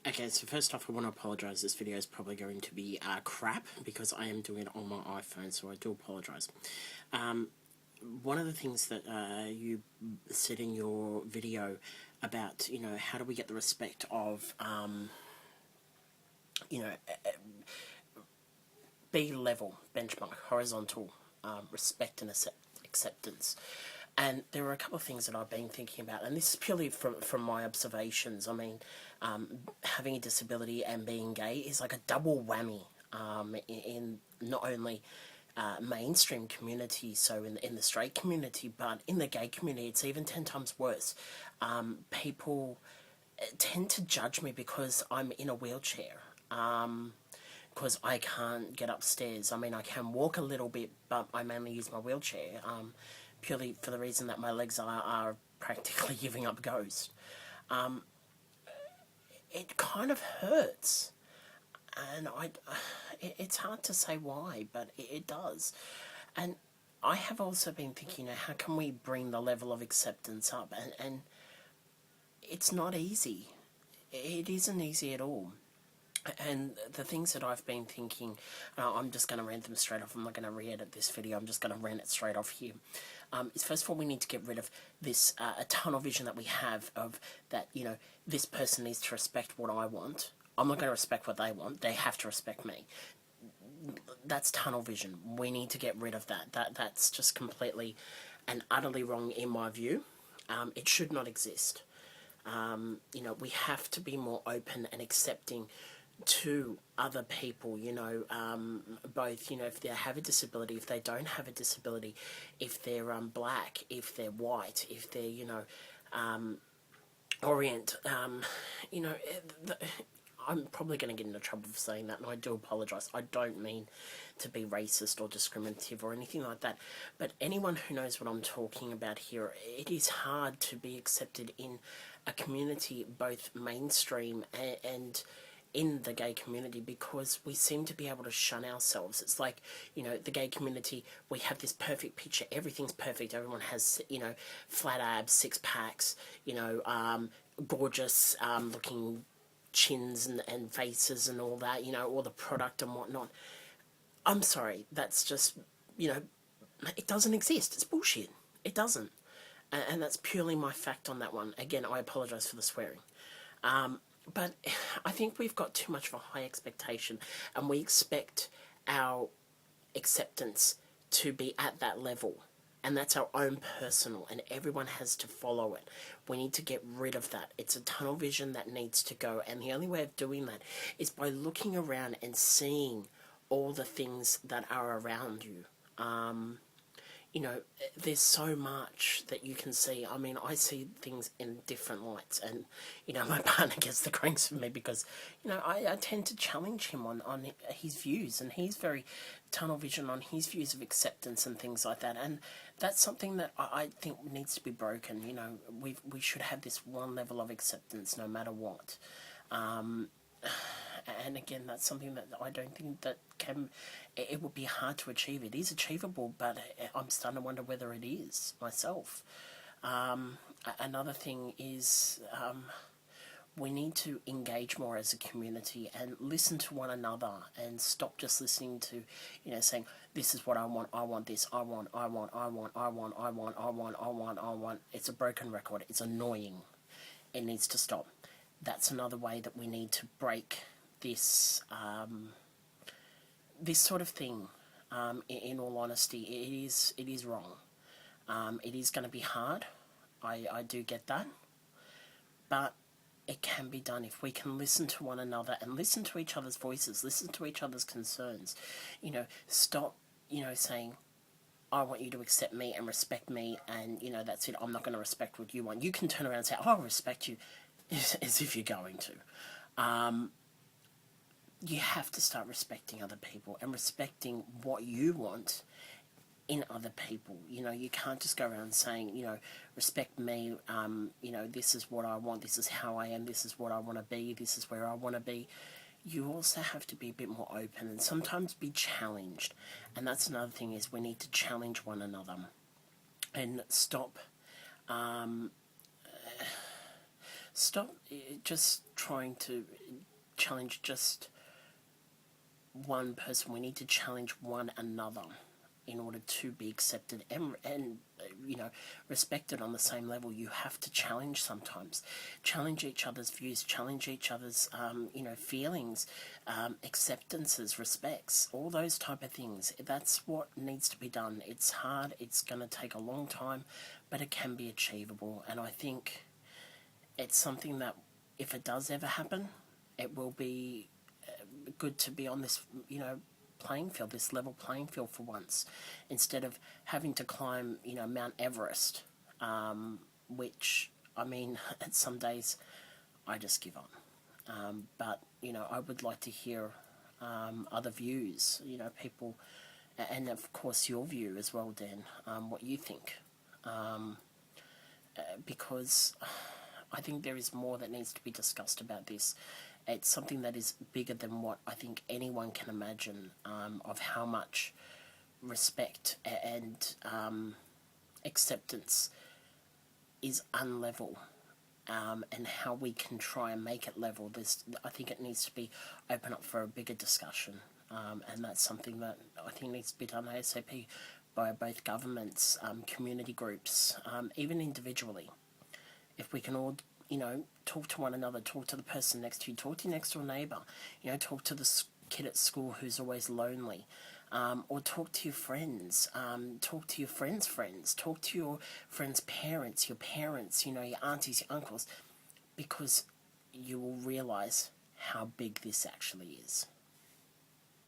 Okay, so first off, I want to apologise. This video is probably going to be crap because I am doing it on my iPhone, so I do apologise. One of the things that you said in your video about, how do we get the respect of, B level benchmark, horizontal respect and acceptance. And there are a couple of things that I've been thinking about, and this is purely from my observations. I mean, having a disability and being gay is like a double whammy in not only mainstream community, so in the straight community, but in the gay community, it's even 10 times worse. People tend to judge me because I'm in a wheelchair. Because I can't get upstairs. I mean, I can walk a little bit, but I mainly use my wheelchair, purely for the reason that my legs are practically giving up ghost. It kind of hurts, and it's hard to say why, but it does. And I have also been thinking, how can we bring the level of acceptance up? And it's not easy. It isn't easy at all. And the things that I've been thinking, I'm just going to rant them straight off. I'm not going to re-edit this video. I'm just going to rant it straight off here. Is first of all, we need to get rid of this a tunnel vision that we have of that, this person needs to respect what I want. I'm not going to respect what they want. They have to respect me. That's tunnel vision. We need to get rid of that. That's just completely and utterly wrong in my view. It should not exist. We have to be more open and accepting to other people, both, if they have a disability, if they don't have a disability, if they're black, if they're white, if they're, Orient, I'm probably going to get into trouble for saying that, and I do apologise. I don't mean to be racist or discriminative or anything like that, but anyone who knows what I'm talking about here, it is hard to be accepted in a community, both mainstream and in the gay community, because we seem to be able to shun ourselves. It's like, the gay community, we have this perfect picture, everything's perfect, everyone has, flat abs, six packs, gorgeous looking chins and faces and all that, all the product and whatnot. I'm sorry, that's just, it doesn't exist. It's bullshit. It doesn't. And that's purely my fact on that one. Again, I apologise for the swearing. But I think we've got too much of a high expectation, and we expect our acceptance to be at that level, and that's our own personal, and everyone has to follow it. We need to get rid of that. It's a tunnel vision that needs to go, and the only way of doing that is by looking around and seeing all the things that are around you. There's so much that you can see. I mean, I see things in different lights, and, my partner gets the cranks for me because, I tend to challenge him on his views, and he's very tunnel vision on his views of acceptance and things like that, and that's something that I think needs to be broken. We should have this one level of acceptance no matter what. And again, that's something that I don't think that it would be hard to achieve. It is achievable, but I'm starting to wonder whether it is myself. Another thing is we need to engage more as a community and listen to one another and stop just listening to, saying, this is what I want this, I want. It's a broken record. It's annoying. It needs to stop. That's another way that we need to break this this sort of thing. In all honesty, it is wrong. It is going to be hard. I do get that, but it can be done if we can listen to one another and listen to each other's voices, listen to each other's concerns. Stop, saying, I want you to accept me and respect me, and that's it. I'm not going to respect what you want. You can turn around and say, I respect you, as if you're going to. You have to start respecting other people and respecting what you want in other people. You can't just go around saying, respect me, this is what I want, this is how I am, this is what I want to be, this is where I want to be. You also have to be a bit more open and sometimes be challenged. And that's another thing, is we need to challenge one another and stop just trying to challenge just one person. We need to challenge one another in order to be accepted and respected on the same level. You have to challenge sometimes, challenge each other's views, challenge each other's feelings, acceptances, respects, all those type of things. That's what needs to be done. It's hard, it's going to take a long time, but it can be achievable. And I think it's something that, if it does ever happen, it will be good to be on this playing field, this level playing field for once, instead of having to climb, Mount Everest, which, I mean, at some days I just give up. But, I would like to hear other views, people, and of course your view as well, Dan, what you think. Because I think there is more that needs to be discussed about this. It's something that is bigger than what I think anyone can imagine, of how much respect and acceptance is unlevel, and how we can try and make it level. I think it needs to be open up for a bigger discussion, and that's something that I think needs to be done ASAP by both governments, community groups, even individually. If we can all talk to one another, talk to the person next to you, talk to your next door neighbour, talk to the kid at school who's always lonely, or talk to your friends, talk to your friends' friends, talk to your friends' parents, your aunties, your uncles, because you will realise how big this actually is.